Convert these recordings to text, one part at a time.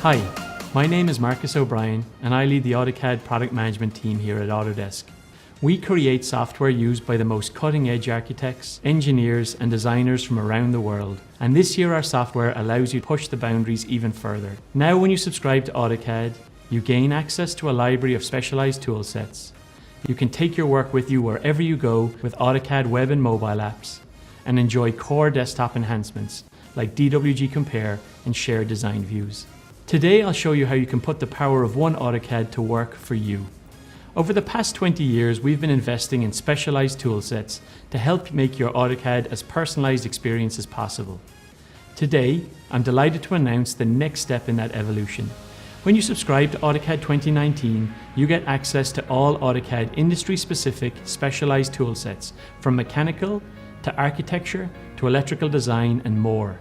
Hi, my name is Marcus O'Brien and I lead the Autocad product management team here at Autodesk. We create software used by the most cutting-edge architects, engineers and designers from around the world. And this year our software allows you to push the boundaries even further. Now when you subscribe to Autocad, you gain access to a library of specialized tool sets. You can take your work with you wherever you go with Autocad web and mobile apps and enjoy core desktop enhancements like DWG Compare and shared design views. Today I'll show you how you can put the power of one Autocad to work for you. Over the past 20 years, we've been investing in specialized tool sets to help make your Autocad as personalized experience as possible. Today, I'm delighted to announce the next step in that evolution. When you subscribe to Autocad 2019, you get access to all Autocad industry-specific specialized tool sets, from mechanical to architecture to electrical design and more.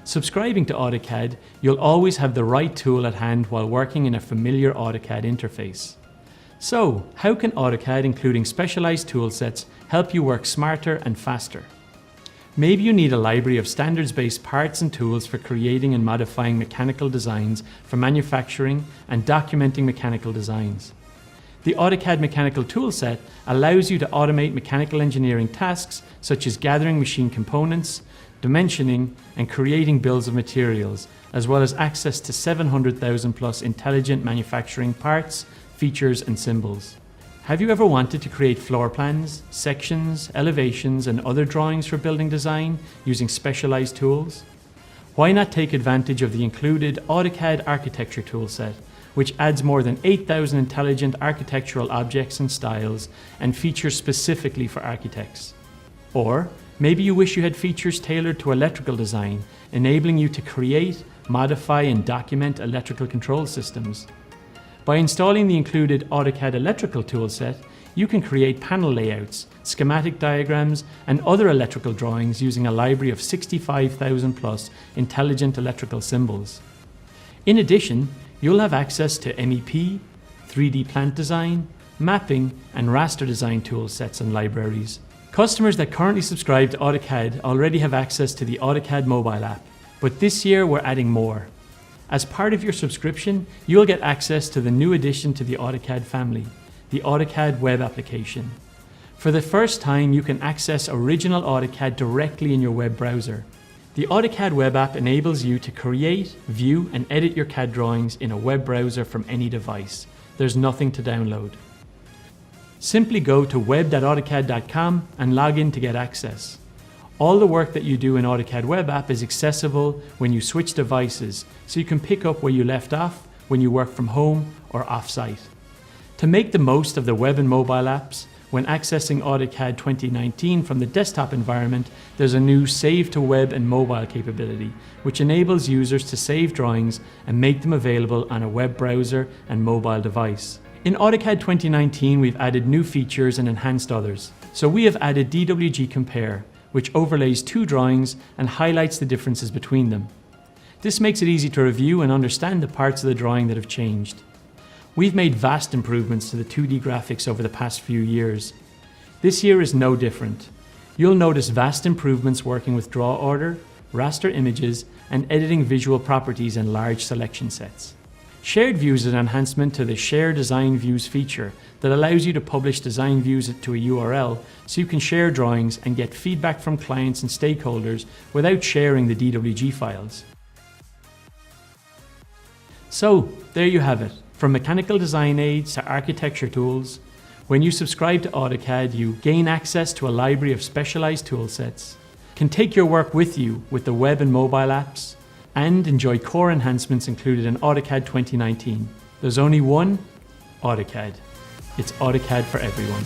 Subscribing to Autocad, you'll always have the right tool at hand while working in a familiar Autocad interface. So, how can Autocad, including specialized tool sets, help you work smarter and faster? Maybe you need a library of standards-based parts and tools for creating and modifying mechanical designs for manufacturing and documenting mechanical designs. The Autocad Mechanical Toolset allows you to automate mechanical engineering tasks such as gathering machine components, dimensioning and creating bills of materials, as well as access to 700,000 plus intelligent manufacturing parts, features and symbols. Have you ever wanted to create floor plans, sections, elevations and other drawings for building design using specialized tools? Why not take advantage of the included Autocad Architecture Toolset, which adds more than 8,000 intelligent architectural objects and styles and features specifically for architects? Or maybe you wish you had features tailored to electrical design, enabling you to create, modify and document electrical control systems. By installing the included Autocad Electrical Toolset, you can create panel layouts, schematic diagrams and other electrical drawings using a library of 65,000 plus intelligent electrical symbols. In addition, you'll have access to MEP, 3D plant design, mapping and raster design tool sets and libraries. Customers that currently subscribe to Autocad already have access to the Autocad mobile app, but this year we're adding more. As part of your subscription, you'll get access to the new addition to the Autocad family, the Autocad web application. For the first time, you can access original Autocad directly in your web browser. The Autocad web app enables you to create, view and edit your CAD drawings in a web browser from any device. There's nothing to download. Simply go to web.autocad.com and log in to get access. All the work that you do in Autocad web app is accessible when you switch devices, so you can pick up where you left off when you work from home or off-site. To make the most of the web and mobile apps, when accessing Autocad 2019 from the desktop environment, there's a new Save to Web and Mobile capability, which enables users to save drawings and make them available on a web browser and mobile device. In Autocad 2019, we've added new features and enhanced others. So we have added DWG Compare, which overlays two drawings and highlights the differences between them. This makes it easy to review and understand the parts of the drawing that have changed. We've made vast improvements to the 2D graphics over the past few years. This year is no different. You'll notice vast improvements working with draw order, raster images, and editing visual properties in large selection sets. Shared Views is an enhancement to the Share Design Views feature that allows you to publish design views to a URL so you can share drawings and get feedback from clients and stakeholders without sharing the DWG files. So, there you have it. From mechanical design aids to architecture tools, when you subscribe to Autocad, you gain access to a library of specialized tool sets, can take your work with you with the web and mobile apps, and enjoy core enhancements included in Autocad 2019. There's only one Autocad. It's Autocad for everyone.